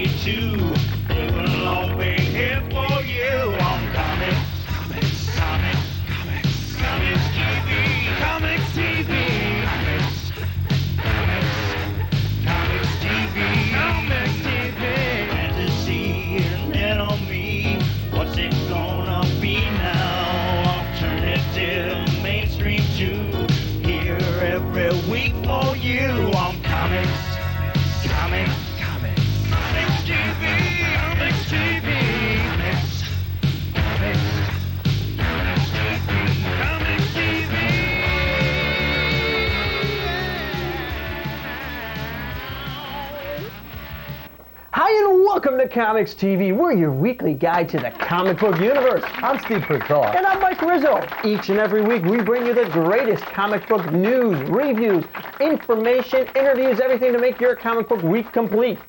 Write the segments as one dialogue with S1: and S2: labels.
S1: see it too. They will all be here for you on Comics TV, Comics TV, Comics TV, fantasy and little me. What's it gonna be now? Alternative, mainstream too. Here every week for you on Comics TV, Comics TV, Comics TV.
S2: Hi and welcome to Comics TV. We're your weekly guide to the comic book universe.
S3: I'm Steve Przybyla.
S2: And I'm Mike Rizzo. Each and every week we bring you the greatest comic book news, reviews, information, interviews, everything to make your comic book week complete.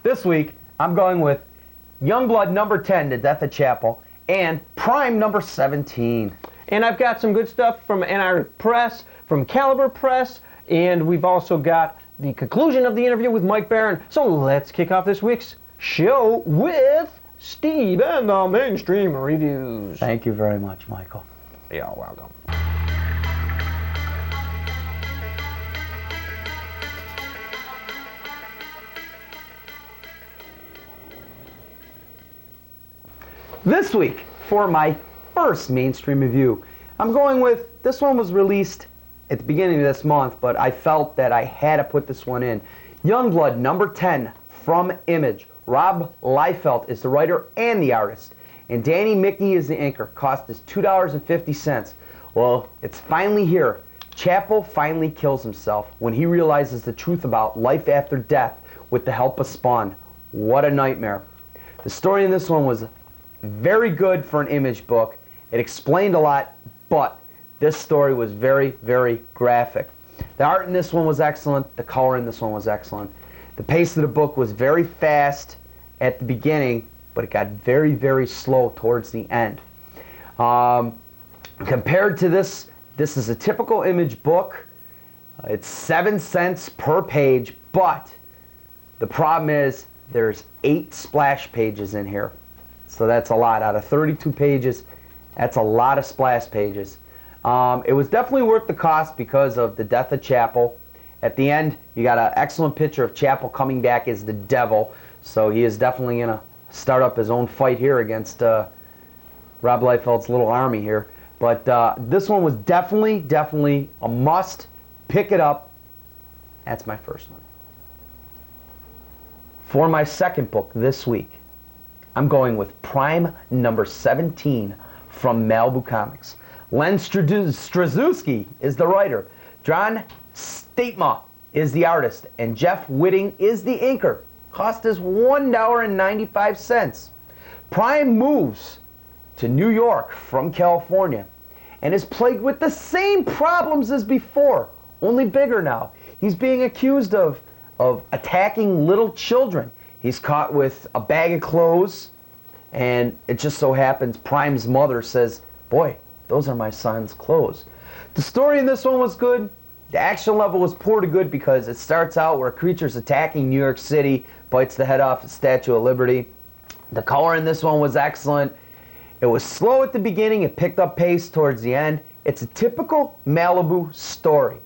S3: This week, I'm going with Youngblood number 10, The Death of Chapel, and Prime number 17.
S2: And I've got some good stuff from NR Press, from Caliber Press, and we've also got the conclusion of the interview with Mike Baron. So let's kick off this week's show with Steve and the Mainstream Reviews.
S3: Thank you very much, Michael.
S2: You're welcome.
S3: This week, for my first mainstream review, I'm going with, this one was released at the beginning of this month, but I felt that I had to put this one in. Youngblood number 10 from Image. Rob Liefeld is the writer and the artist, and Danny Mickey is the inker. Cost is $2.50. Well, it's finally here. Chapel finally kills himself when he realizes the truth about life after death with the help of Spawn. What a nightmare. The story in this one was very good for an Image book. It explained a lot, but this story was very, very graphic. The art in this one was excellent. The color in this one was excellent. The pace of the book was very fast at the beginning, but it got very, very slow towards the end. Compared to this is a typical Image book. It's 7 cents per page, but the problem is there's 8 splash pages in here. So that's a lot. Out of 32 pages, that's a lot of splash pages. It was definitely worth the cost because of the death of Chapel. At the end, you got an excellent picture of Chapel coming back as the devil. So he is definitely going to start up his own fight here against Rob Liefeld's little army here. But this one was definitely a must. Pick it up. That's my first one. For my second book this week, I'm going with Prime number 17 from Malibu Comics. Len Strazewski is the writer. John Statema is the artist. And Jeff Whitting is the inker. Cost is $1.95. Prime moves to New York from California and is plagued with the same problems as before, only bigger now. He's being accused of attacking little children. He's caught with a bag of clothes, and it just so happens Prime's mother says, "Boy, those are my son's clothes." The story in this one was good. The action level was poor to good because it starts out where a creature's attacking New York City, bites the head off the Statue of Liberty. The color in this one was excellent. It was slow at the beginning. It picked up pace towards the end. It's a typical Malibu story.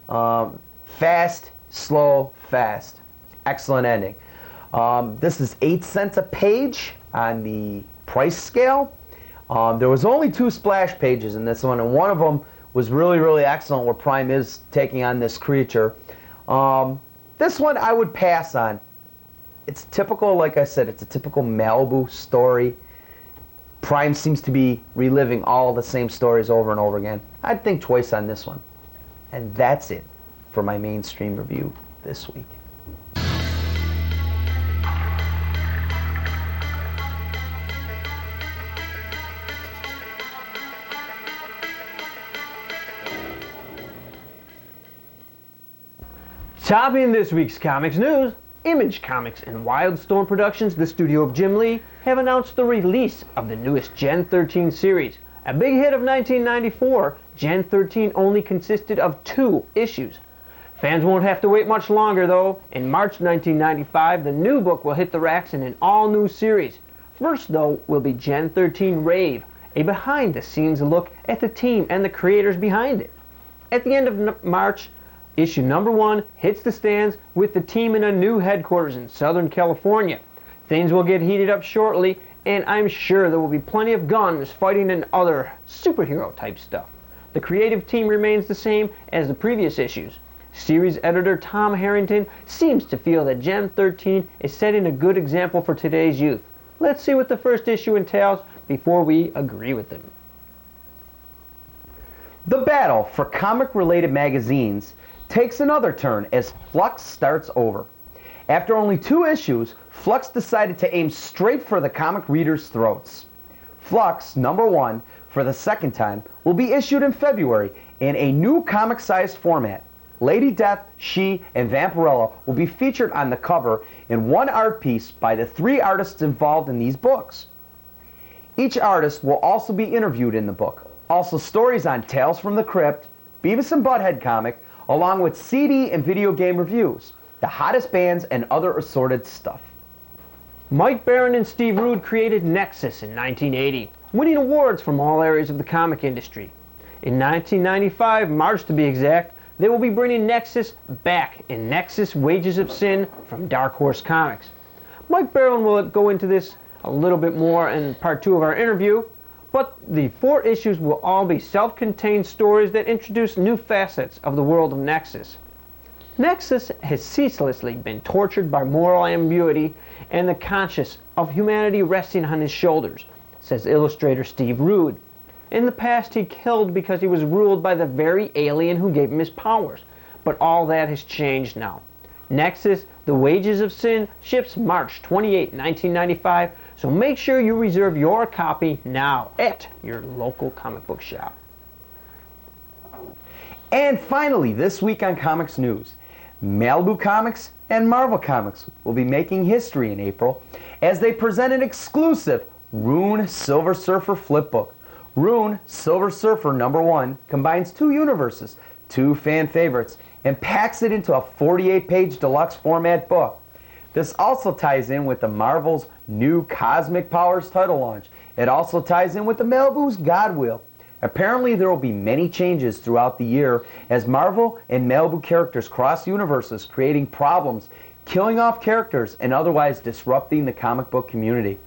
S3: Fast, slow, fast. Excellent ending. This is 8 cents a page on the price scale. There was only 2 splash pages in this one, and one of them was really, really excellent where Prime is taking on this creature. This one I would pass on. It's typical, like I said, it's a typical Malibu story. Prime seems to be reliving all the same stories over and over again. I'd think twice on this one. And that's it for my mainstream review this week.
S2: Topping this week's comics news, Image Comics and Wildstorm Productions, the studio of Jim Lee, have announced the release of the newest Gen 13 series. A big hit of 1994, Gen 13 only consisted of 2 issues. Fans won't have to wait much longer though. In March 1995, the new book will hit the racks in an all-new series. First though will be Gen 13 Rave, a behind-the-scenes look at the team and the creators behind it. At the end of March, issue number 1 hits the stands with the team in a new headquarters in Southern California. Things will get heated up shortly, and I'm sure there will be plenty of guns, fighting, and other superhero type stuff. The creative team remains the same as the previous issues. Series editor Tom Harrington seems to feel that Gen 13 is setting a good example for today's youth. Let's see what the first issue entails before we agree with him.
S3: The battle for comic-related magazines takes another turn as Flux starts over. After only 2 issues, Flux decided to aim straight for the comic readers' throats. Flux number 1, for the second time, will be issued in February in a new comic-sized format. Lady Death, She, and Vampirella will be featured on the cover in one art piece by the 3 artists involved in these books. Each artist will also be interviewed in the book. Also stories on Tales from the Crypt, Beavis and Butthead comic, along with CD and video game reviews, the hottest bands, and other assorted stuff.
S2: Mike Baron and Steve Rude created Nexus in 1980, winning awards from all areas of the comic industry. In 1995, March to be exact, they will be bringing Nexus back in Nexus Wages of Sin from Dark Horse Comics. Mike Baron will go into this a little bit more in part 2 of our interview, but the 4 issues will all be self-contained stories that introduce new facets of the world of Nexus. Nexus has ceaselessly been tortured by moral ambiguity and the conscience of humanity resting on his shoulders, says illustrator Steve Rude. In the past, he killed because he was ruled by the very alien who gave him his powers. But all that has changed now. Nexus, The Wages of Sin, ships March 28, 1995, so make sure you reserve your copy now at your local comic book shop.
S3: And finally, this week on Comics News, Malibu Comics and Marvel Comics will be making history in April as they present an exclusive Rune Silver Surfer flipbook. Rune Silver Surfer number 1 combines 2 universes, 2 fan favorites, and packs it into a 48-page deluxe format book. This also ties in with the Marvel's new Cosmic Powers title launch. It also ties in with the Malibu's God Wheel. Apparently there will be many changes throughout the year as Marvel and Malibu characters cross universes, creating problems, killing off characters, and otherwise disrupting the comic book community.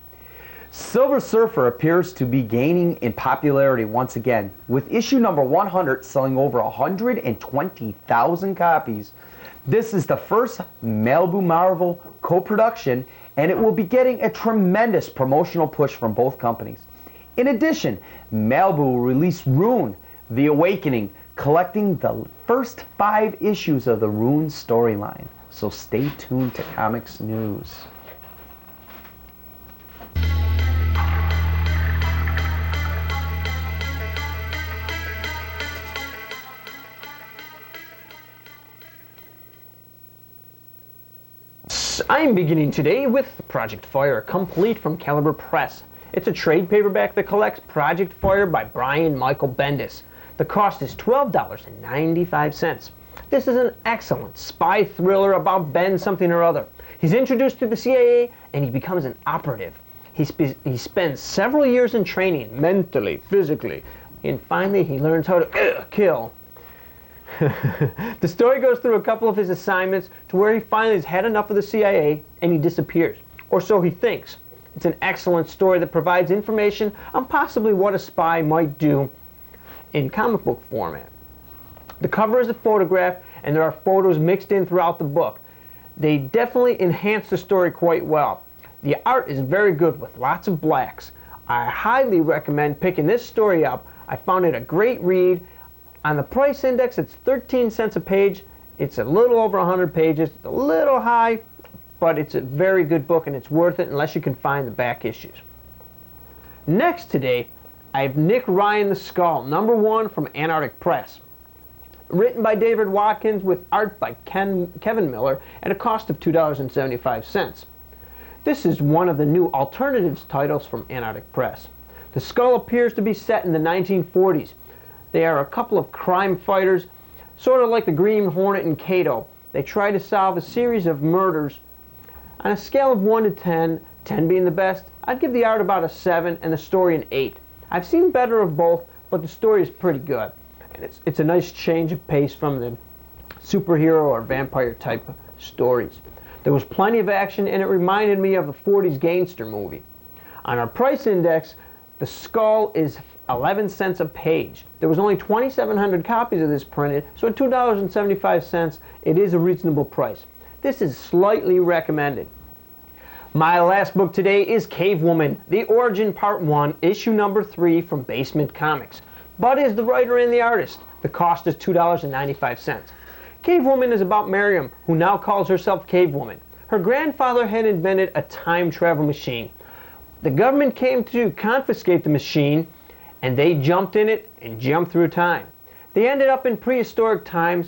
S3: Silver Surfer appears to be gaining in popularity once again, with issue number 100 selling over 120,000 copies. This is the first Malibu Marvel co-production, and it will be getting a tremendous promotional push from both companies. In addition, Malibu will release Rune, The Awakening, collecting the first 5 issues of the Rune storyline. So stay tuned to Comics News.
S2: I'm beginning today with Project Fire, complete from Caliber Press. It's a trade paperback that collects Project Fire by Brian Michael Bendis. The cost is $12.95. This is an excellent spy thriller about Ben something or other. He's introduced to the CIA and he becomes an operative. He spends several years in training, mentally, physically, and finally he learns how to kill. The story goes through a couple of his assignments to where he finally has had enough of the CIA and he disappears, or so he thinks. It's an excellent story that provides information on possibly what a spy might do in comic book format. The cover is a photograph and there are photos mixed in throughout the book. They definitely enhance the story quite well. The art is very good with lots of blacks. I highly recommend picking this story up. I found it a great read. On the price index, it's 13 cents a page. It's a little over 100 pages. It's a little high, but it's a very good book and it's worth it unless you can find the back issues. Next today, I have Nick Ryan the Skull, number 1 from Antarctic Press. Written by David Watkins with art by Kevin Miller at a cost of $2.75. This is one of the new alternatives titles from Antarctic Press. The Skull appears to be set in the 1940s. They are a couple of crime fighters Sort of like the Green Hornet and Cato, they try to solve a series of murders. On a scale of 1 to 10, 10 being the best, I'd give the art about a 7 and the story an 8. I've seen better of both, but the story is pretty good. And it's a nice change of pace from the superhero or vampire type stories. There was plenty of action, and it reminded me of a 40s gangster movie. On our price index, the Skull is 11 cents a page. There was only 2,700 copies of this printed, so at $2.75, it is a reasonable price. This is slightly recommended. My last book today is Cave Woman, The Origin Part 1, issue number 3 from Basement Comics. Bud is the writer and the artist. The cost is $2.95. Cave Woman is about Miriam, who now calls herself Cave Woman. Her grandfather had invented a time travel machine. The government came to confiscate the machine, and they jumped in it and jumped through time. They ended up in prehistoric times,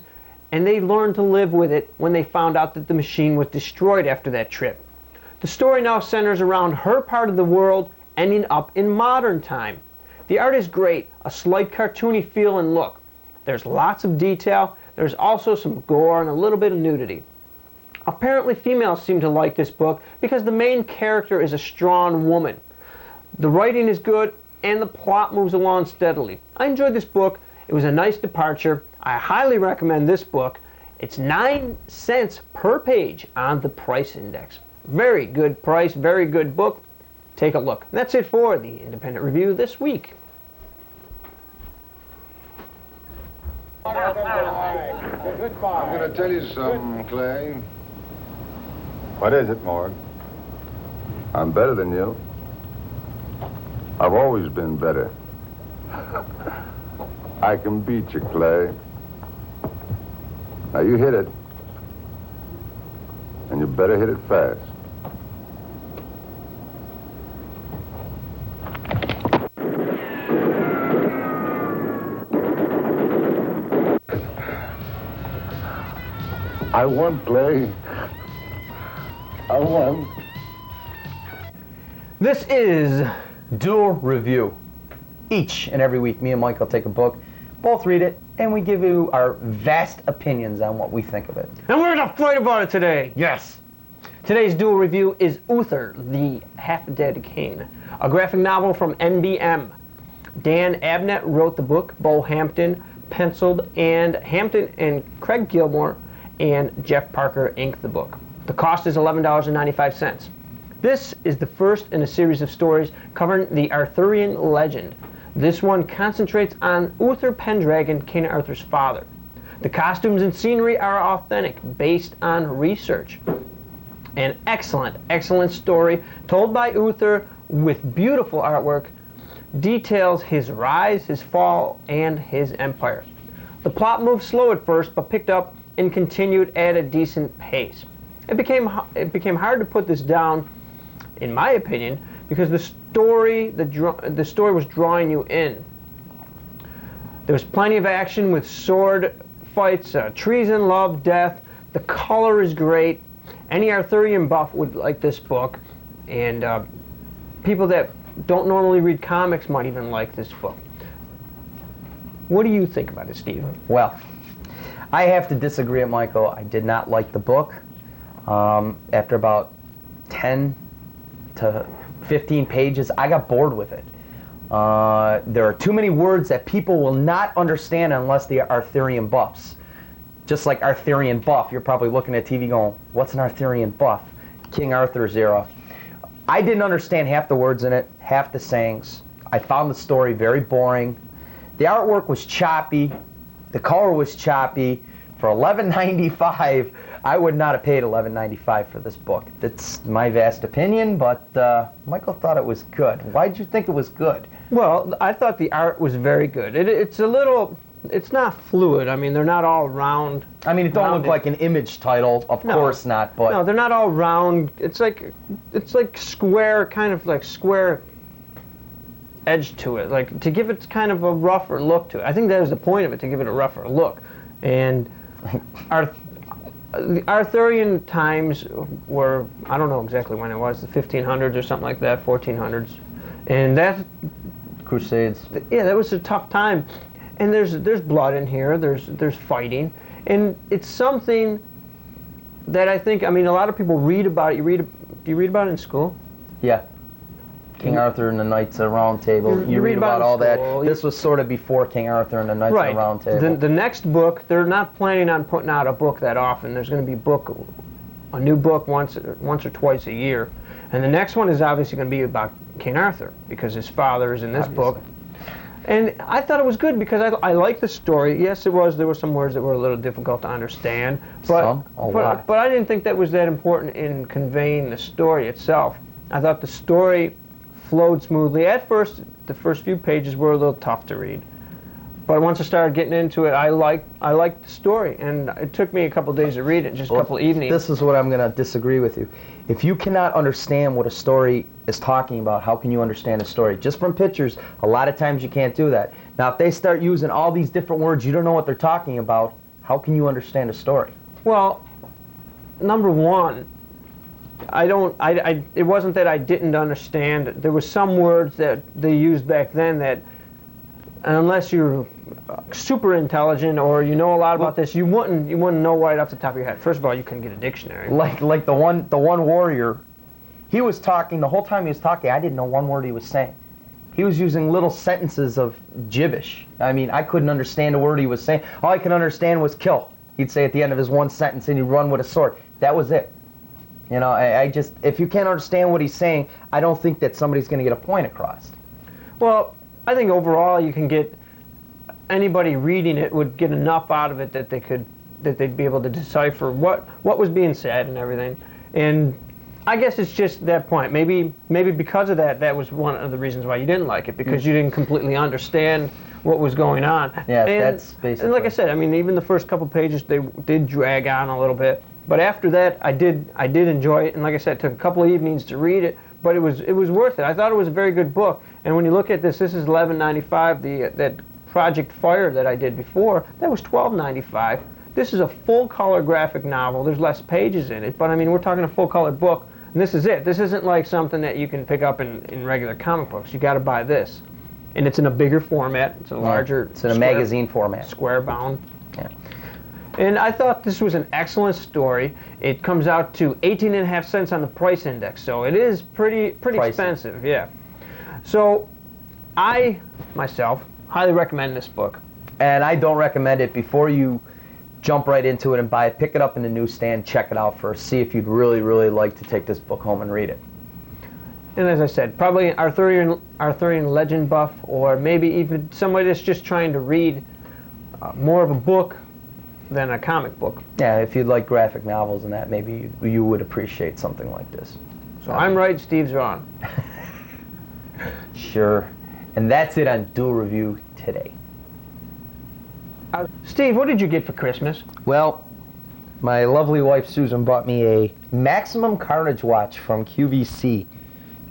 S2: and they learned to live with it when they found out that the machine was destroyed after that trip. The story now centers around her part of the world, ending up in modern time. The art is great, a slight cartoony feel and look. There's lots of detail. There's also some gore and a little bit of nudity. Apparently females seem to like this book because the main character is a strong woman. The writing is good and the plot moves along steadily. I enjoyed this book. It was a nice departure. I highly recommend this book. It's 9 cents per page on the price index. Very good price, very good book. Take a look. And that's it for the Independent Review this week.
S4: I'm going to tell you something, Clay.
S5: What is it, Morg?
S4: I'm better than you. I've always been better. I can beat you, Clay. Now, you hit it. And you better hit it fast. I won, Clay. I won.
S2: This is
S3: Dual Review. Each and every week, me and Mike will take a book, both read it, and we give you our vast opinions on what we think of it.
S2: And we're going to fight about it today. Yes. Today's dual review is Uther, the Half-Dead King, a graphic novel from NBM. Dan Abnett wrote the book, Bo Hampton penciled, and Hampton and Craig Gilmore and Jeff Parker inked the book. The cost is $11.95. This is the first in a series of stories covering the Arthurian legend. This one concentrates on Uther Pendragon, King Arthur's father. The costumes and scenery are authentic, based on research. An excellent story told by Uther with beautiful artwork, details his rise, his fall, and his empire. The plot moved slow at first, but picked up and continued at a decent pace. It became hard to put this down, in my opinion, because the story was drawing you in. There was plenty of action with sword fights, treason, love, death. The color is great. Any Arthurian buff would like this book, and people that don't normally read comics might even like this book. What do you think about it, Steve?
S3: Well, I have to disagree with Michael. I did not like the book. After about 10 to 15 pages, I got bored with it. There are too many words that people will not understand unless they are Arthurian buffs. Just like Arthurian buff, you're probably looking at TV going, what's an Arthurian buff? King Arthur's era. I didn't understand half the words in it, half the sayings. I found the story very boring. The artwork was choppy. The color was choppy. For $11.95, I would not have paid $11.95 for this book. That's my vast opinion, but Michael thought it was good. Why did you think it was good?
S2: Well, I thought the art was very good. It's a little, it's not fluid. I mean, they're not all round.
S3: I mean, it don't look like an Image title, of course not, but...
S2: No, they're not all round. It's like square, kind of like square edge to it, like to give it kind of a rougher look to it. I think that was the point of it, to give it a rougher look. And the Arthurian times were, I don't know exactly when it was, the 1500s or something like that, 1400s. And that...
S3: Crusades.
S2: Yeah, that was a tough time. and there's blood in here. There's fighting, and it's something that I think, I mean, a lot of people read about it. Do you read about it in school?
S3: Yeah. King Arthur and the Knights of the Round Table. You read about all that. This was sort of before King Arthur and the Knights of the Round Table.
S2: The next book, they're not planning on putting out a book that often. There's going to be a new book once or twice a year. And the next one is obviously going to be about King Arthur, because his father is in this book. And I thought it was good because I liked the story. Yes, there were some words that were a little difficult to understand, but I didn't think that was that important in conveying the story itself. I thought the story flowed smoothly. At first, the first few pages were a little tough to read, but once I started getting into it, I liked the story, and it took me a couple days to read it, just a couple evenings.
S3: This is what I'm going to disagree with you. If you cannot understand what a story is talking about, how can you understand a story? Just from pictures, a lot of times you can't do that. Now, if they start using all these different words, you don't know what they're talking about, how can you understand a story?
S2: Well, number one, it wasn't that I didn't understand. There were some words that they used back then that, unless you're super intelligent or you know a lot about this, you wouldn't know right off the top of your head. First of all, you couldn't get a dictionary.
S3: Like the one warrior, he was talking, the whole time he was talking, I didn't know one word he was saying. He was using little sentences of gibberish. I mean, I couldn't understand a word he was saying. All I could understand was kill. He'd say at the end of his one sentence, and he'd run with a sword. That was it. You know, I just, if you can't understand what he's saying, I don't think that somebody's going to get a point across.
S2: Well, I think overall you can get, anybody reading it would get enough out of it that they'd be able to decipher what was being said and everything. And I guess it's just that point. Maybe because of that was one of the reasons why you didn't like it, because you didn't completely understand what was going on.
S3: Yeah, that's basically.
S2: And like I said, I mean, even the first couple pages, they did drag on a little bit. But after that, I did enjoy it. And like I said, it took a couple of evenings to read it, but it was worth it. I thought it was a very good book. And when you look at this is $11.95. That Project Fire that I did before, that was $12.95. This is a full-color graphic novel. There's less pages in it, but I mean, we're talking a full-color book. And this is it. This isn't like something that you can pick up in regular comic books. You got to buy this, and it's in a bigger format. It's a larger.
S3: It's in a magazine format.
S2: Square bound.
S3: Yeah.
S2: And I thought this was an excellent story. It comes out to 18.5 cents on the price index, so it is pretty expensive. Yeah. So I myself highly recommend this book.
S3: And I don't recommend it before you jump right into it and buy it. Pick it up in the newsstand, check it out first, see if you'd really, really like to take this book home and read it.
S2: And as I said, probably an Arthurian legend buff, or maybe even somebody that's just trying to read more of a book than a comic book.
S3: Yeah, if you'd like graphic novels and that, maybe you would appreciate something like this.
S2: So I'm right, Steve's wrong.
S3: Sure. And that's it on Dual Review today.
S2: Steve, what did you get for Christmas?
S3: Well, my lovely wife Susan bought me a Maximum Carnage watch from QVC.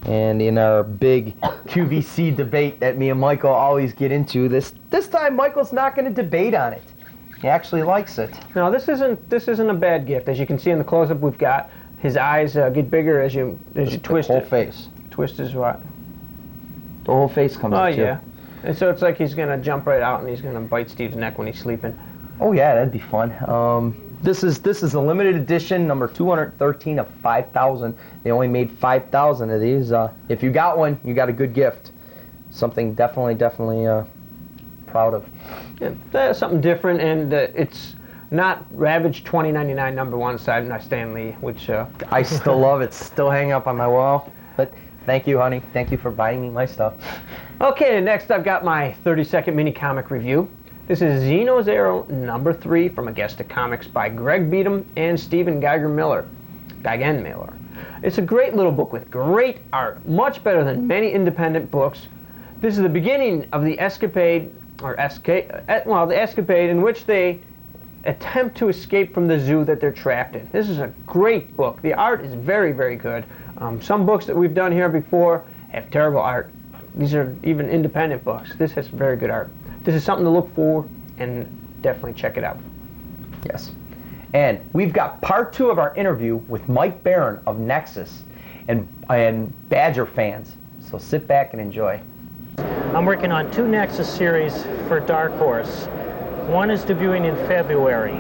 S3: And in our big QVC debate that me and Michael always get into, this time Michael's not going to debate on it. He actually likes it.
S2: No, this isn't a bad gift. As you can see in the close-up we've got, his eyes get bigger as you twist it.
S3: The whole face.
S2: Twist is what?
S3: The whole face comes out.
S2: Oh, yeah. And so it's like he's going to jump right out and he's going to bite Steve's neck when he's sleeping.
S3: Oh, yeah, that'd be fun. This is a limited edition, number 213 of 5,000. They only made 5,000 of these. If you got one, you got a good gift. Something definitely proud of.
S2: Yeah, that's something different, and it's not Ravage 2099 number 1 signed by Stan Lee, which
S3: I still love it. Still hanging up on my wall. But thank you, honey. Thank you for buying me my stuff.
S2: Okay, next I've got my 30-second mini comic review. This is Xeno's Arrow number 3 from Agesta Comics by Greg Beadham and Stephen Geigen Miller. It's a great little book with great art, much better than many independent books. This is the beginning of the escapade in which they attempt to escape from the zoo that they're trapped in. This is a great book. The art is very, very good. Some books that we've done here before have terrible art. These are even independent books. This has very good art. This is something to look for, and definitely check it out.
S3: Yes. And we've got part 2 of our interview with Mike Baron of Nexus and Badger fans. So sit back and enjoy.
S6: I'm working on 2 Nexus series for Dark Horse. One is debuting in February.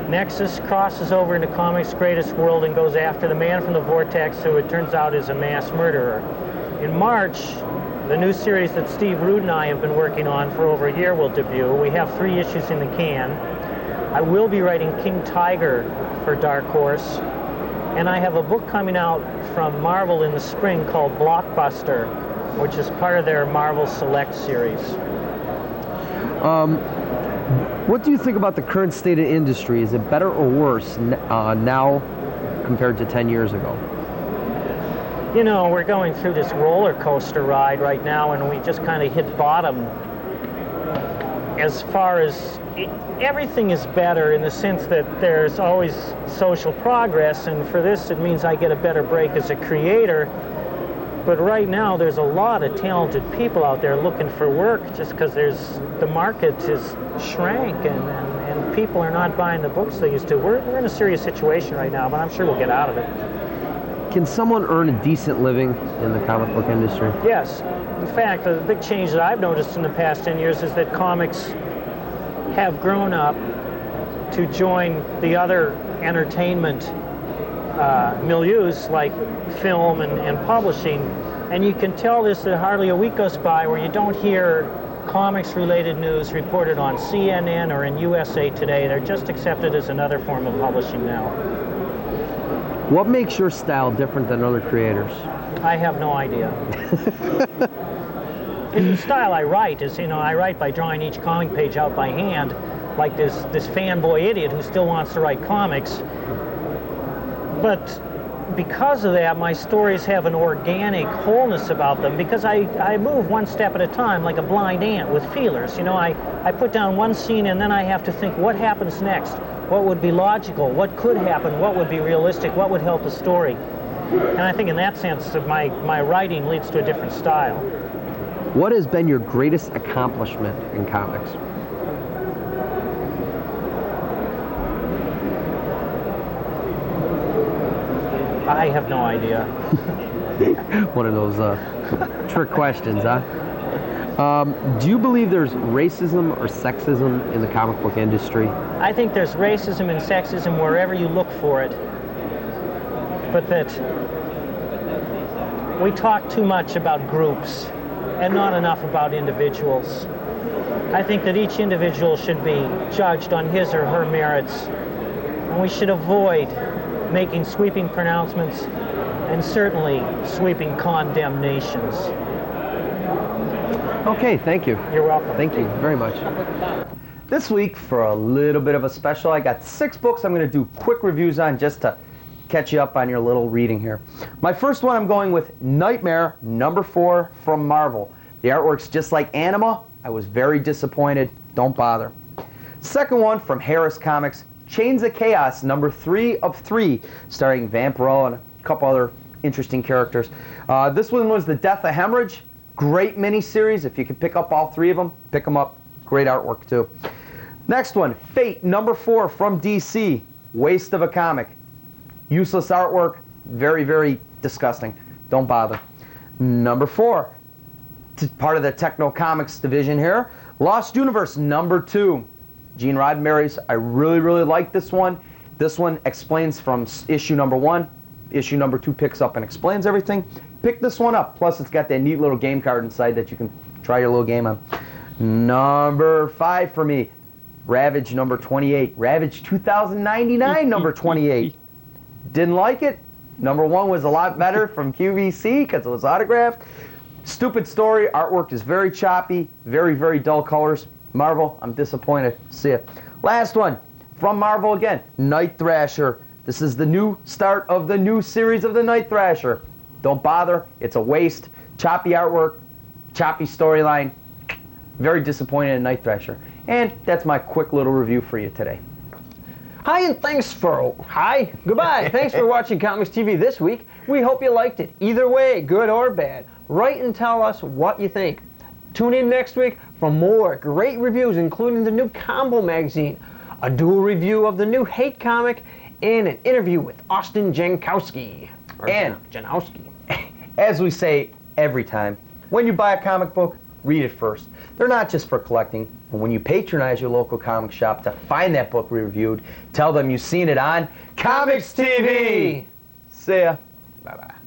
S6: Nexus crosses over into comics' greatest world and goes after the man from the Vortex, who it turns out is a mass murderer. In March, the new series that Steve Rude and I have been working on for over a year will debut. We have 3 issues in the can. I will be writing King Tiger for Dark Horse, and I have a book coming out from Marvel in the spring called Blockbuster, which is part of their Marvel Select series.
S3: What do you think about the current state of industry? Is it better or worse now compared to 10 years ago?
S6: You know, we're going through this roller coaster ride right now, and we just kind of hit bottom. As far as everything is better in the sense that there's always social progress, and for this it means I get a better break as a creator. But right now there's a lot of talented people out there looking for work just because the market is shrank and people are not buying the books they used to. We're in a serious situation right now, but I'm sure we'll get out of it.
S3: Can someone earn a decent living in the comic book industry?
S6: Yes. In fact, the big change that I've noticed in the past 10 years is that comics have grown up to join the other entertainment milieus like film and publishing. And you can tell this that hardly a week goes by where you don't hear comics-related news reported on CNN or in USA Today. They're just accepted as another form of publishing now.
S3: What makes your style different than other creators?
S6: I have no idea. The style I write is, I write by drawing each comic page out by hand, like this fanboy idiot who still wants to write comics. But because of that, my stories have an organic wholeness about them, because I move one step at a time like a blind ant with feelers. I put down one scene and then I have to think, what happens next? What would be logical? What could happen? What would be realistic? What would help the story? And I think in that sense, my writing leads to a different style.
S3: What has been your greatest accomplishment in comics?
S6: I have no idea.
S3: One of those trick questions, huh? Do you believe there's racism or sexism in the comic book industry?
S6: I think there's racism and sexism wherever you look for it. But that we talk too much about groups and not enough about individuals. I think that each individual should be judged on his or her merits, and we should avoid making sweeping pronouncements and certainly sweeping condemnations.
S3: Okay, thank you.
S6: You're welcome.
S3: Thank you very much. This week, for a little bit of a special, I got 6 books I'm going to do quick reviews on just to catch you up on your little reading here. My first one, I'm going with Nightmare #4 from Marvel. The artwork's just like Anima. I was very disappointed. Don't bother. Second one from Harris Comics, Chains of Chaos #3 of 3, starring Vampiro and a couple other interesting characters. This one was The Death of Hemorrhage. Great miniseries. If you can pick up all 3 of them, pick them up. Great artwork too. Next one, Fate #4 from DC. Waste of a comic. Useless artwork. Very, very disgusting. Don't bother. #4, part of the Techno Comics division here. Lost Universe #2. Gene Roddenberry's. I really, really like this one. This one explains from issue #1. Issue #2 picks up and explains everything. Pick this one up. Plus, it's got that neat little game card inside that you can try your little game on. #5 for me, Ravage #28. Ravage 2099 #28. Didn't like it. #1 was a lot better from QVC because it was autographed. Stupid story. Artwork is very choppy. Very, very dull colors. Marvel, I'm disappointed. See ya. Last one from Marvel again, Night Thrasher. This is the new start of the new series of the Night Thrasher. Don't bother. It's a waste. Choppy artwork. Choppy storyline. Very disappointed in Night Thrasher. And that's my quick little review for you today.
S2: Hi, and goodbye. Thanks for watching Comics TV this week. We hope you liked it. Either way, good or bad. Write and tell us what you think. Tune in next week for more great reviews, including the new Combo magazine, a dual review of the new Hate comic, and an interview with Austin Jankowski.
S3: And Janowski. As we say every time, When you buy a comic book, read it first. They're not just for collecting. And when you patronize your local comic shop to find that book reviewed, tell them you've seen it on COMX-TV. See ya. Bye-bye.